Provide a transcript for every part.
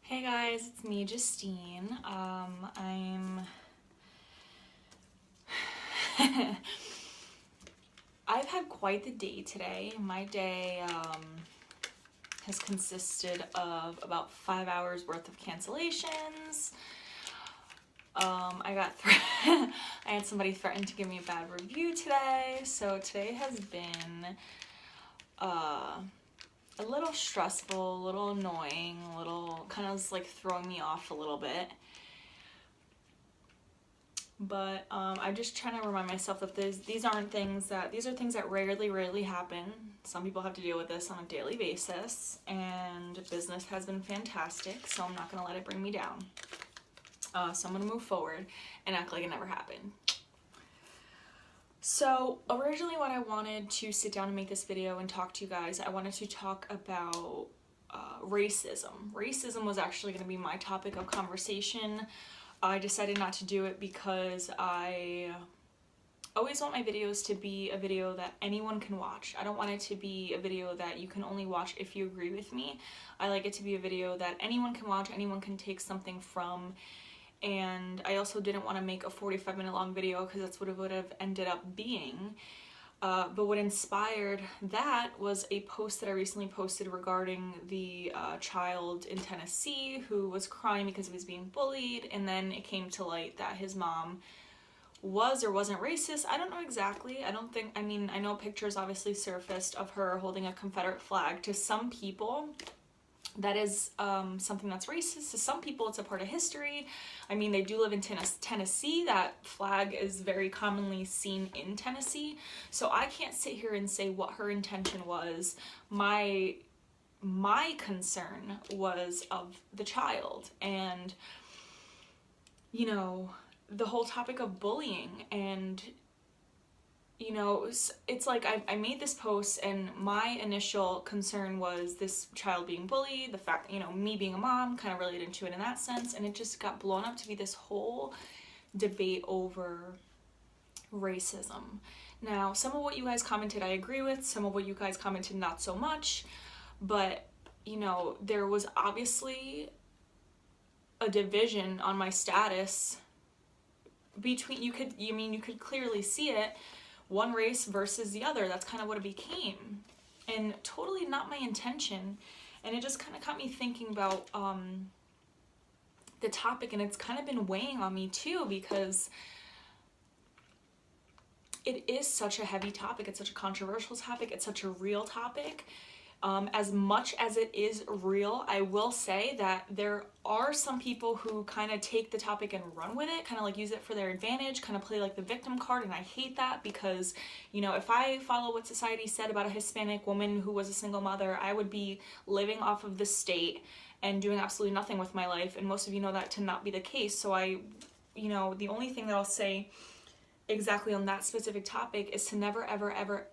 Hey guys, it's me, Justine. I've had quite the day today. My day has consisted of about 5 hours worth of cancellations. I had somebody threaten to give me a bad review today, so today has been a little stressful, a little annoying, a little kind of like throwing me off a little bit. But I'm just trying to remind myself that these are things that rarely happen. Some people have to deal with this on a daily basis, and business has been fantastic, so I'm not going to let it bring me down. So I'm going to move forward and act like it never happened. So originally when I wanted to sit down and make this video and talk to you guys, I wanted to talk about racism. Racism was actually going to be my topic of conversation. I decided not to do it because I always want my videos to be a video that anyone can watch. I don't want it to be a video that you can only watch if you agree with me. I like it to be a video that anyone can watch, anyone can take something from, and I also didn't want to make a 45-minute long video because that's what it would have ended up being. But what inspired that was a post that I recently posted regarding the child in Tennessee who was crying because he was being bullied, and then it came to light that his mom was or wasn't racist. I don't know exactly. I know pictures obviously surfaced of her holding a Confederate flag. To some people, that is something that's racist. To some people, it's a part of history. I mean, they do live in Tennessee. That flag is very commonly seen in Tennessee. So I can't sit here and say what her intention was. My concern was of the child and, you know, the whole topic of bullying. And you know, it's like I made this post and my initial concern was this child being bullied, the fact, you know, me being a mom kind of related to it in that sense, and it just got blown up to be this whole debate over racism. Now, some of what you guys commented I agree with, some of what you guys commented not so much, but, you know, there was obviously a division on my status between, you could clearly see it, one race versus the other. That's kind of what it became, and totally not my intention. And it just kind of got me thinking about the topic, and it's kind of been weighing on me too because it is such a heavy topic. It's such a controversial topic. It's such a real topic. As much as it is real, I will say that there are some people who kind of take the topic and run with it, kind of like use it for their advantage, kind of play like the victim card, and I hate that because, you know, if I follow what society said about a Hispanic woman who was a single mother, I would be living off of the state and doing absolutely nothing with my life, and most of you know that to not be the case. So the only thing that I'll say exactly on that specific topic is to never, ever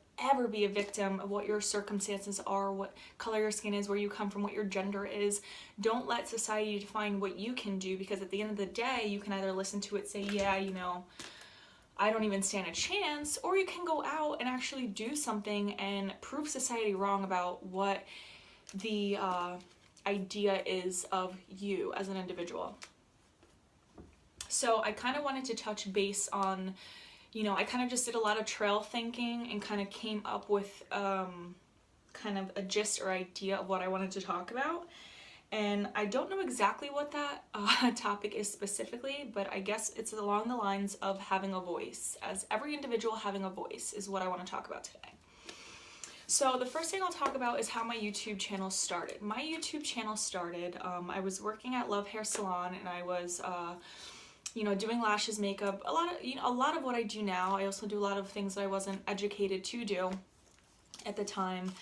be a victim of what your circumstances are, what color your skin is, where you come from, what your gender is. Don't let society define what you can do, because at the end of the day, you can either listen to it, say, yeah, you know, I don't even stand a chance, or you can go out and actually do something and prove society wrong about what the idea is of you as an individual. So I kind of wanted to touch base on, you know, I kind of just did a lot of trail thinking and kind of came up with kind of a gist or idea of what I wanted to talk about. And I don't know exactly what that topic is specifically, but I guess it's along the lines of having a voice. As every individual having a voice is what I want to talk about today. So the first thing I'll talk about is how my YouTube channel started. My YouTube channel started, I was working at Love Hair Salon, and I was you know, doing lashes, makeup, a lot of what I do now. I also do a lot of things that I wasn't educated to do at the time.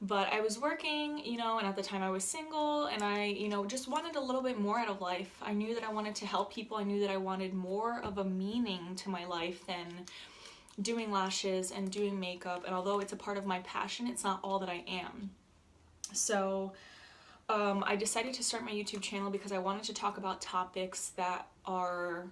But I was working, you know, and at the time I was single, and I, you know, just wanted a little bit more out of life. I knew that I wanted to help people. I knew that I wanted more of a meaning to my life than doing lashes and doing makeup. And although it's a part of my passion, it's not all that I am. So I decided to start my YouTube channel because I wanted to talk about topics that are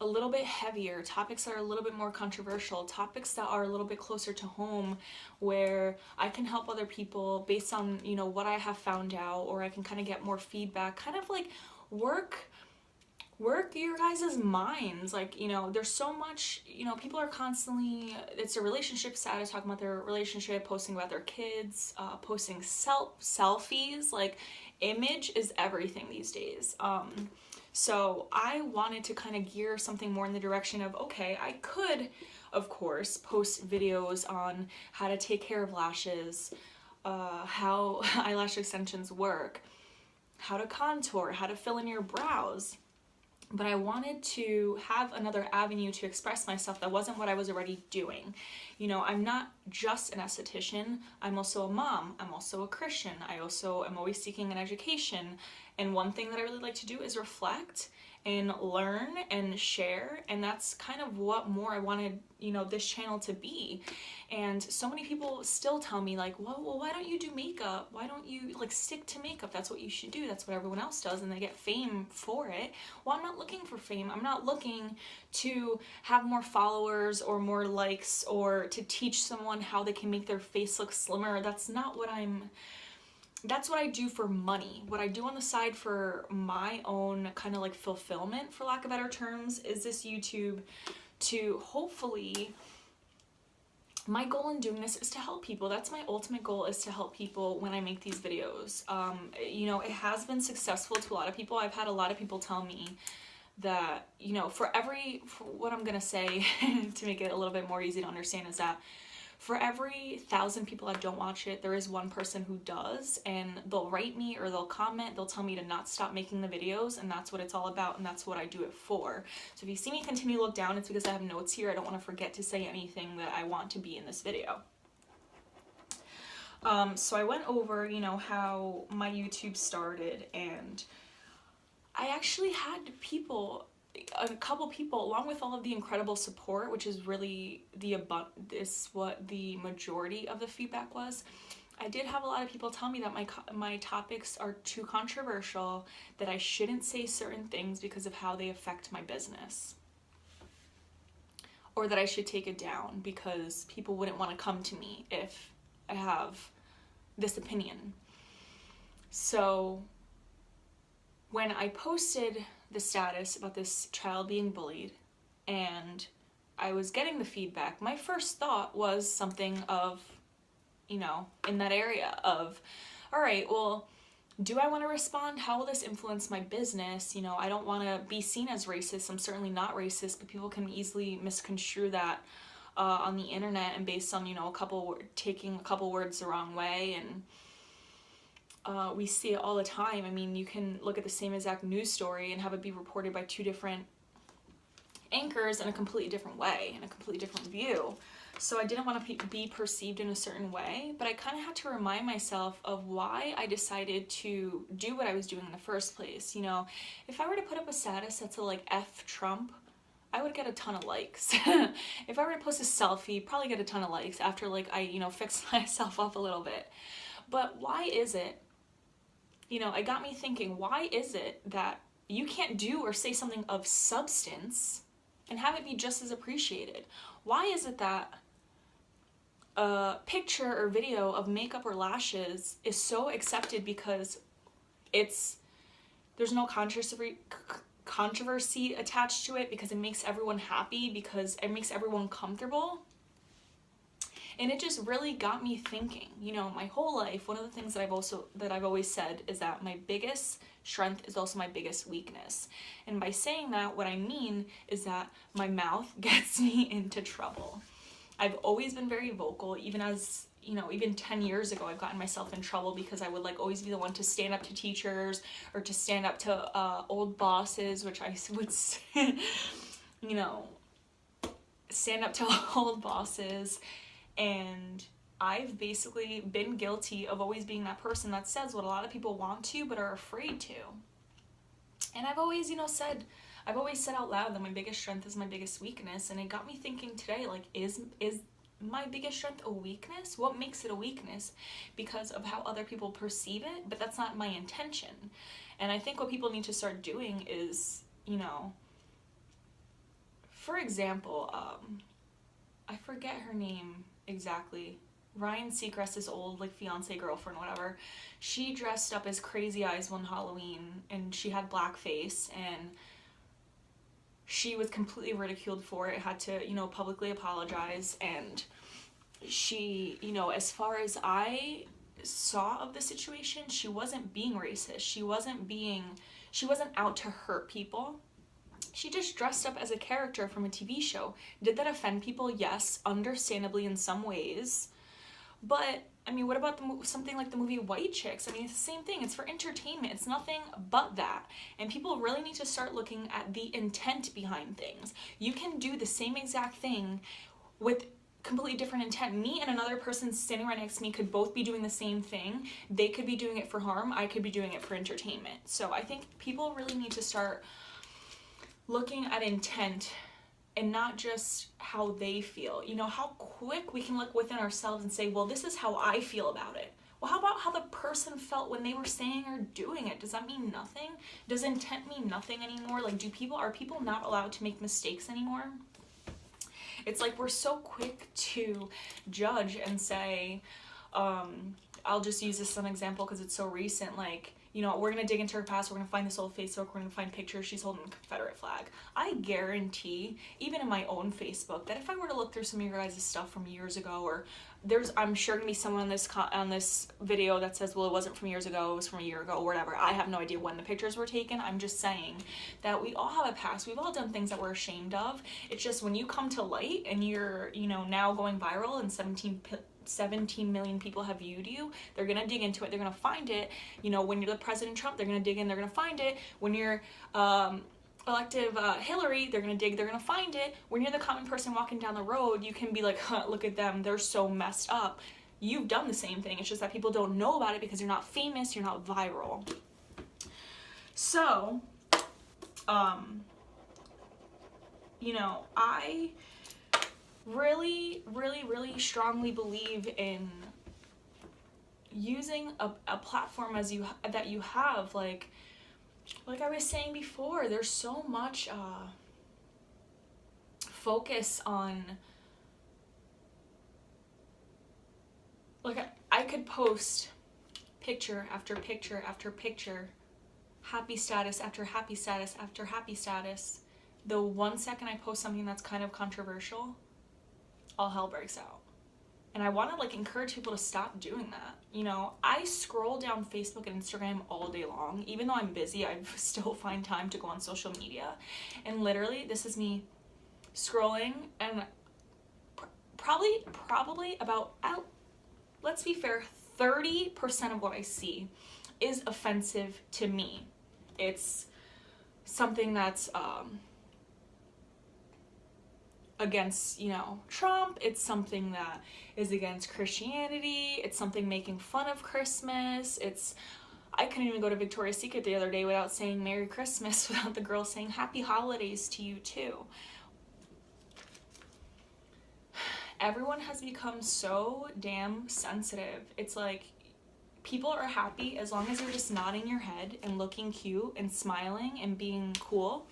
a little bit heavier, topics that are a little bit more controversial, topics that are a little bit closer to home, where I can help other people based on, you know, what I have found out, or I can kind of get more feedback, kind of like work your guys' minds. Like, you know, there's so much, you know, people are constantly, it's a relationship status, talking about their relationship, posting about their kids, posting selfies. Like, image is everything these days. So I wanted to kind of gear something more in the direction of, okay, I could, of course, post videos on how to take care of lashes, how eyelash extensions work, how to contour, how to fill in your brows. But I wanted to have another avenue to express myself that wasn't what I was already doing. You know, I'm not just an esthetician. I'm also a mom. I'm also a Christian. I also am always seeking an education. And one thing that I really like to do is reflect and learn and share. And that's kind of what more I wanted, you know, this channel to be. And so many people still tell me like, well, why don't you do makeup? Why don't you like stick to makeup? That's what you should do. That's what everyone else does. And they get fame for it. Well, I'm not looking for fame. I'm not looking to have more followers or more likes or to teach someone how they can make their face look slimmer. That's not what that's what I do for money. What I do on the side for my own kind of like fulfillment, for lack of better terms, is this YouTube to hopefully, my goal in doing this is to help people. That's my ultimate goal, is to help people when I make these videos. You know, it has been successful to a lot of people. I've had a lot of people tell me that, you know, for what I'm gonna say to make it a little bit more easy to understand is that for every 1,000 people that don't watch it, there is one person who does, and they'll write me or they'll comment, they'll tell me to not stop making the videos, and that's what it's all about, and that's what I do it for. So if you see me continue to look down, it's because I have notes here. I don't want to forget to say anything that I want to be in this video. So I went over, you know, how my YouTube started, and I actually had a couple people, along with all of the incredible support, which is really what the majority of the feedback was. I did have a lot of people tell me that my topics are too controversial, that I shouldn't say certain things because of how they affect my business, or that I should take it down because people wouldn't want to come to me if I have this opinion. So when I posted the status about this child being bullied and I was getting the feedback, my first thought was something of, you know, in that area of, all right, well, do I want to respond? How will this influence my business? You know, I don't want to be seen as racist. I'm certainly not racist, but people can easily misconstrue that on the internet, and based on, you know, taking a couple words the wrong way. And we see it all the time. I mean, you can look at the same exact news story and have it be reported by two different anchors in a completely different way, in a completely different view. So I didn't want to be perceived in a certain way, but I kind of had to remind myself of why I decided to do what I was doing in the first place. You know, if I were to put up a status that's like F Trump, I would get a ton of likes. If I were to post a selfie, probably get a ton of likes after like I, you know, fix myself up a little bit. But why is it, you know, it got me thinking, why is it that you can't do or say something of substance and have it be just as appreciated? Why is it that a picture or video of makeup or lashes is so accepted because there's no controversy attached to it, because it makes everyone happy, because it makes everyone comfortable? And it just really got me thinking. You know, my whole life, one of the things that I've always said is that my biggest strength is also my biggest weakness. And by saying that, what I mean is that my mouth gets me into trouble. I've always been very vocal, even as, you know, even 10 years ago, I've gotten myself in trouble because I would like always be the one to stand up to teachers or to stand up to old bosses, which I would, you know, stand up to old bosses. And I've basically been guilty of always being that person that says what a lot of people want to but are afraid to. And I've always, you know, said out loud that my biggest strength is my biggest weakness. And it got me thinking today, like, is my biggest strength a weakness? What makes it a weakness? Because of how other people perceive it, but that's not my intention. And I think what people need to start doing is, you know, for example, I forget her name exactly. Ryan Seacrest's old, like, fiance, girlfriend, whatever. She dressed up as Crazy Eyes one Halloween, and she had blackface, and she was completely ridiculed for it, had to, you know, publicly apologize, and she, you know, as far as I saw of the situation, she wasn't being racist. She wasn't out to hurt people. She just dressed up as a character from a TV show. Did that offend people? Yes, understandably in some ways. But, I mean, what about something like the movie White Chicks? I mean, it's the same thing. It's for entertainment. It's nothing but that. And people really need to start looking at the intent behind things. You can do the same exact thing with completely different intent. Me and another person standing right next to me could both be doing the same thing. They could be doing it for harm. I could be doing it for entertainment. So I think people really need to start looking at intent and not just how they feel. You know, how quick we can look within ourselves and say, well, this is how I feel about it. Well, how about how the person felt when they were saying or doing it? Does that mean nothing? Does intent mean nothing anymore? Like, are people not allowed to make mistakes anymore? It's like we're so quick to judge and say, I'll just use this as an example because it's so recent, like, you know, we're going to dig into her past, we're going to find this old Facebook, we're going to find pictures, she's holding a Confederate flag. I guarantee, even in my own Facebook, that if I were to look through some of your guys' stuff from years ago, or I'm sure going to be someone on this video that says, well, it wasn't from years ago, it was from a year ago, or whatever. I have no idea when the pictures were taken. I'm just saying that we all have a past. We've all done things that we're ashamed of. It's just when you come to light and you're, you know, now going viral and 17 million people have viewed you, they're gonna dig into it, they're gonna find it. You know, when you're the President Trump, they're gonna dig in, they're gonna find it. When you're elective Hillary, they're gonna dig, they're gonna find it. When you're the common person walking down the road, you can be like, huh, look at them, they're so messed up. You've done the same thing. It's just that people don't know about it because you're not famous, you're not viral. So, you know, I really, really, really strongly believe in using a platform that you have, like I was saying before, there's so much focus on, like, I could post picture after picture after picture, happy status after happy status after happy status. The 1 second I post something that's kind of controversial, all hell breaks out. And I want to, like, encourage people to stop doing that. You know, I scroll down Facebook and Instagram all day long. Even though I'm busy, I still find time to go on social media. And literally, this is me scrolling, and probably about, let's be fair, 30% of what I see is offensive to me. It's something that's against, you know, Trump. It's something that is against Christianity. It's something making fun of Christmas. I couldn't even go to Victoria's Secret the other day without saying Merry Christmas, without the girl saying Happy Holidays to you too. Everyone has become so damn sensitive. It's like, people are happy as long as you're just nodding your head and looking cute and smiling and being cool.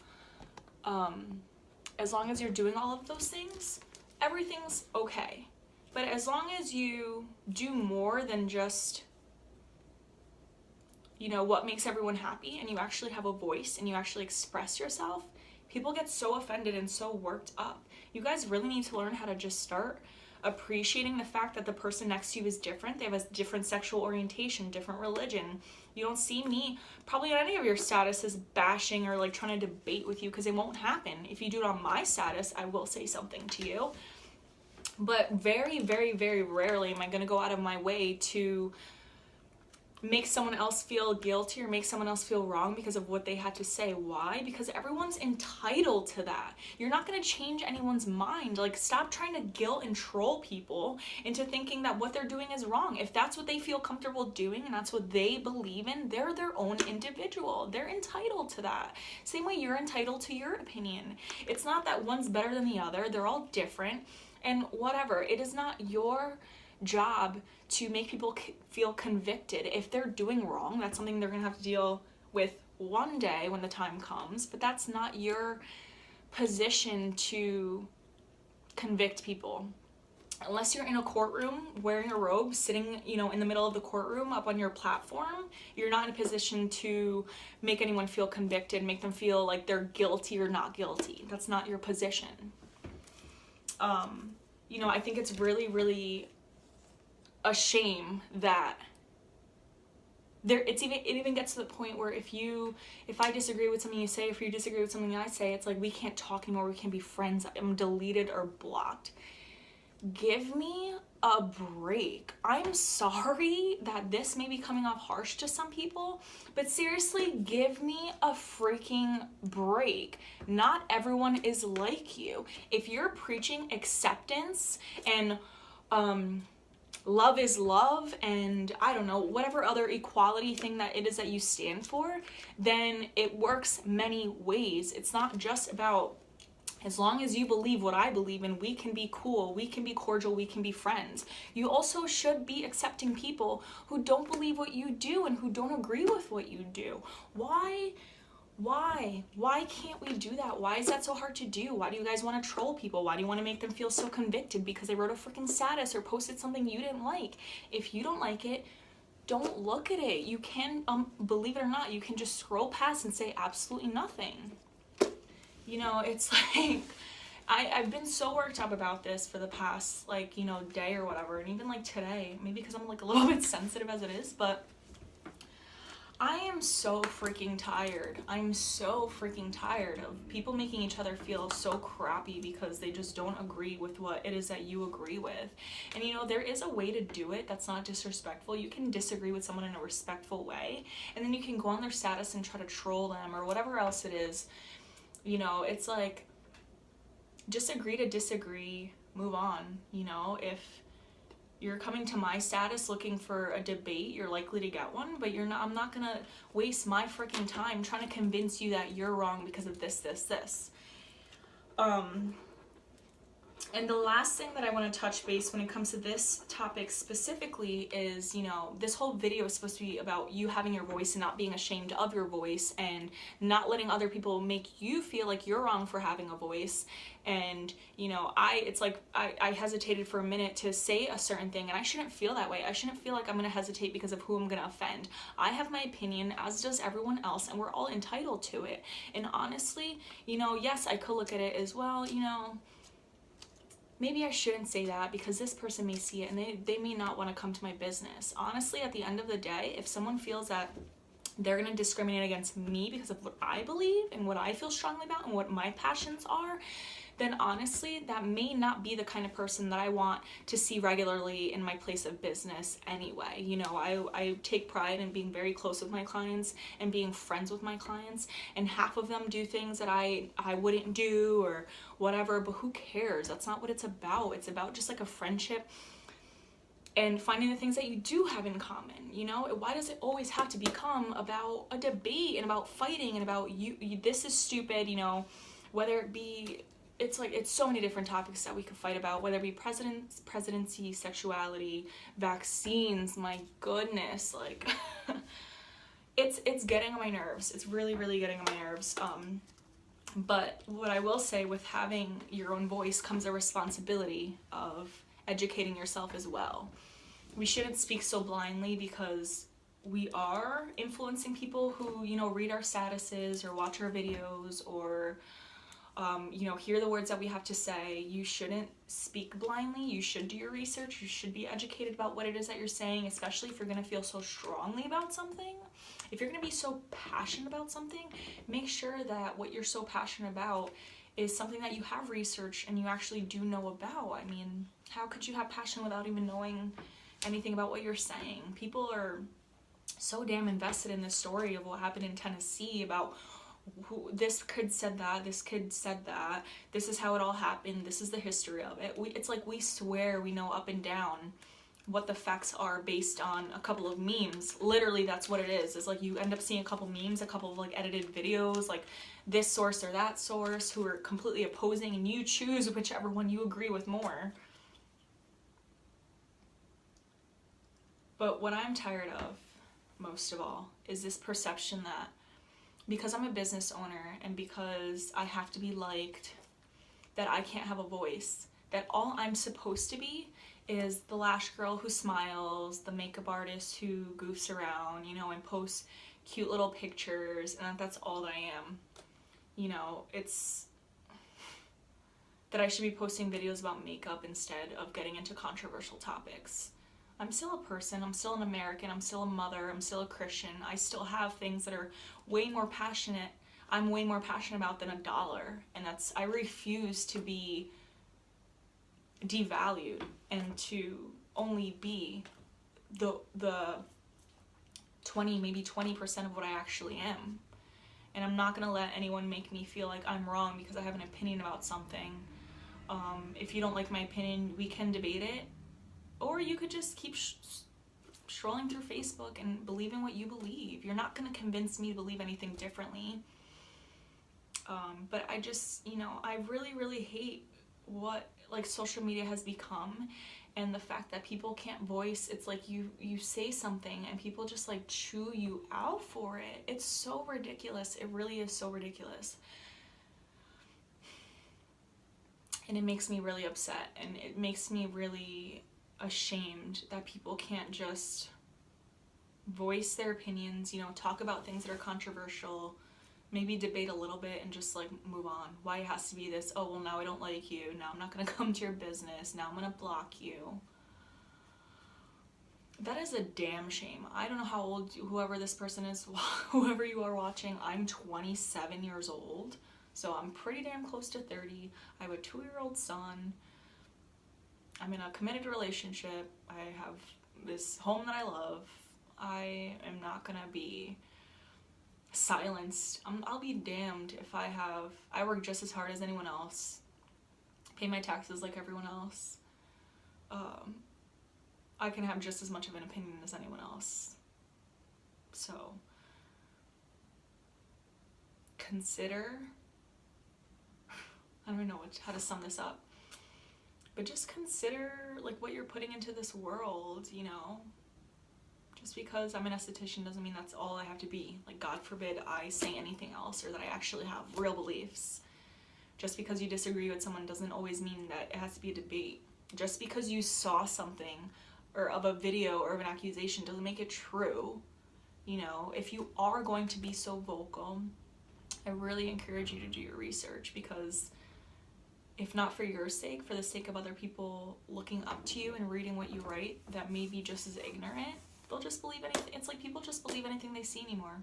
As long as you're doing all of those things, everything's okay. But as long as you do more than just, you know, what makes everyone happy, and you actually have a voice and you actually express yourself, people get so offended and so worked up. You guys really need to learn how to just start appreciating the fact that the person next to you is different. They have a different sexual orientation, different religion. You don't see me probably on any of your statuses bashing or, like, trying to debate with you, because it won't happen. If you do it on my status, I will say something to you. But very, very, very rarely am I going to go out of my way to make someone else feel guilty or make someone else feel wrong because of what they had to say. Why? Because everyone's entitled to that. You're not going to change anyone's mind. Like, stop trying to guilt and troll people into thinking that what they're doing is wrong. If that's what they feel comfortable doing and that's what they believe in, they're their own individual. They're entitled to that. Same way you're entitled to your opinion. It's not that one's better than the other. They're all different. And whatever. It is not your job to make people feel convicted. If they're doing wrong, that's something they're gonna have to deal with one day when the time comes, but that's not your position to convict people. Unless you're in a courtroom wearing a robe, sitting, you know, in the middle of the courtroom up on your platform, you're not in a position to make anyone feel convicted, make them feel like they're guilty or not guilty. That's not your position. You know, I think it's really, really a shame that it even gets to the point where if I disagree with something you say, if you disagree with something I say, it's like we can't talk anymore, we can't be friends, I'm deleted or blocked. Give me a break. I'm sorry that this may be coming off harsh to some people, but seriously, give me a freaking break. Not everyone is like you. If you're preaching acceptance and love is love and I don't know, whatever other equality thing that it is that you stand for, then it works many ways. It's not just about, as long as you believe what I believe in, we can be cool, we can be cordial, we can be friends. You also should be accepting people who don't believe what you do and who don't agree with what you do. Why can't we do that? Why is that so hard to do? Why do you guys want to troll people? Why do you want to make them feel so convicted because they wrote a freaking status or posted something you didn't like? If you don't like it, don't look at it. You can, believe it or not, you can just scroll past and say absolutely nothing. You know, it's like, I've been so worked up about this for the past, like, you know, day or whatever, and even, like, today, maybe because I'm, like, a little bit sensitive as it is, but I am so freaking tired. I'm so freaking tired of people making each other feel so crappy because they just don't agree with what it is that you agree with. And, you know, there is a way to do it that's not disrespectful. You can disagree with someone in a respectful way, and then you can go on their status and try to troll them or whatever else it is. You know, it's like, just agree to disagree, move on. You know, if you're coming to my status looking for a debate, you're likely to get one, but I'm not gonna waste my freaking time trying to convince you that you're wrong because of this. And the last thing that I want to touch base when it comes to this topic specifically is, you know, this whole video is supposed to be about you having your voice and not being ashamed of your voice and not letting other people make you feel like you're wrong for having a voice. And, you know, I hesitated for a minute to say a certain thing, and I shouldn't feel that way. I shouldn't feel like I'm going to hesitate because of who I'm going to offend. I have my opinion, as does everyone else, and we're all entitled to it. And honestly, you know, yes, I could look at it as, well, you know, maybe I shouldn't say that because this person may see it and they may not want to come to my business. Honestly, at the end of the day, if someone feels that they're going to discriminate against me because of what I believe and what I feel strongly about and what my passions are, then honestly, that may not be the kind of person that I want to see regularly in my place of business anyway. You know, I take pride in being very close with my clients and being friends with my clients, and half of them do things that I wouldn't do or whatever, but who cares? That's not what it's about. It's about just like a friendship and finding the things that you do have in common. You know, why does it always have to become about a debate and about fighting and about you this is stupid, you know, whether it be, it's like, it's so many different topics that we could fight about, whether it be presidency, sexuality, vaccines, my goodness, like, it's getting on my nerves. It's really, really getting on my nerves. But what I will say, with having your own voice comes a responsibility of educating yourself as well. We shouldn't speak so blindly because we are influencing people who, you know, read our statuses or watch our videos or you know, hear the words that we have to say. You shouldn't speak blindly. You should do your research. You should be educated about what it is that you're saying, especially if you're going to feel so strongly about something. If you're going to be so passionate about something, make sure that what you're so passionate about is something that you have researched and you actually do know about. I mean, how could you have passion without even knowing anything about what you're saying? People are so damn invested in this story of what happened in Tennessee, about this kid said that, this kid said that, this is how it all happened, this is the history of it. It's like we swear we know up and down what the facts are based on a couple of memes. Literally, that's what it is. It's like you end up seeing a couple memes, a couple of like edited videos, like this source or that source, who are completely opposing, and you choose whichever one you agree with more. But what I'm tired of, most of all, is this perception that because I'm a business owner and because I have to be liked, that I can't have a voice, that all I'm supposed to be is the lash girl who smiles, the makeup artist who goofs around, you know, and posts cute little pictures, and that's all that I am. You know, it's that I should be posting videos about makeup instead of getting into controversial topics. I'm still a person, I'm still an American, I'm still a mother, I'm still a Christian. I still have things that are way more passionate, I'm way more passionate about than a dollar. And I refuse to be devalued and to only be the 20, maybe 20% of what I actually am. And I'm not gonna let anyone make me feel like I'm wrong because I have an opinion about something. If you don't like my opinion, we can debate it. Or you could just keep scrolling through Facebook and believing what you believe. You're not gonna convince me to believe anything differently. But I just, you know, I really, really hate what like social media has become, and the fact that people can't voice. It's like you say something and people just like chew you out for it. It's so ridiculous. It really is so ridiculous. And it makes me really upset, and it makes me really ashamed that people can't just voice their opinions, you know, talk about things that are controversial, maybe debate a little bit and just like move on. Why it has to be this, oh well, now I don't like you, now I'm not gonna come to your business, now I'm gonna block you. That is a damn shame. I don't know how old whoever this person is, whoever you are watching. I'm 27 years old, so I'm pretty damn close to 30. I have a 2-year-old son. I'm in a committed relationship. I have this home that I love. I am not gonna be silenced. I'll be damned if I work just as hard as anyone else, pay my taxes like everyone else. I can have just as much of an opinion as anyone else. So consider, I don't even know how to sum this up, but just consider like what you're putting into this world, you know. Just because I'm an esthetician doesn't mean that's all I have to be. Like, God forbid I say anything else or that I actually have real beliefs. Just because you disagree with someone doesn't always mean that it has to be a debate. Just because you saw something or of a video or of an accusation doesn't make it true. You know, if you are going to be so vocal, I really encourage you to do your research, because if not for your sake, for the sake of other people looking up to you and reading what you write that may be just as ignorant, they'll just believe anything. It's like people just believe anything they see anymore.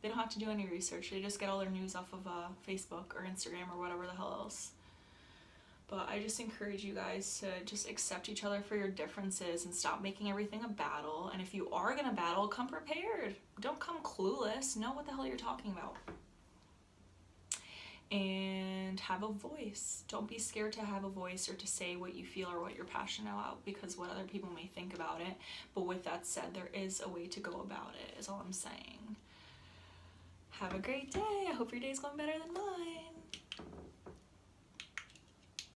They don't have to do any research. They just get all their news off of Facebook or Instagram or whatever the hell else. But I just encourage you guys to just accept each other for your differences and stop making everything a battle. And if you are gonna battle, come prepared. Don't come clueless. Know what the hell you're talking about. And have a voice. Don't be scared to have a voice or to say what you feel or what you're passionate about, because what other people may think about it. But with that said, there is a way to go about it, is all I'm saying. Have a great day. I hope your day's going better than mine.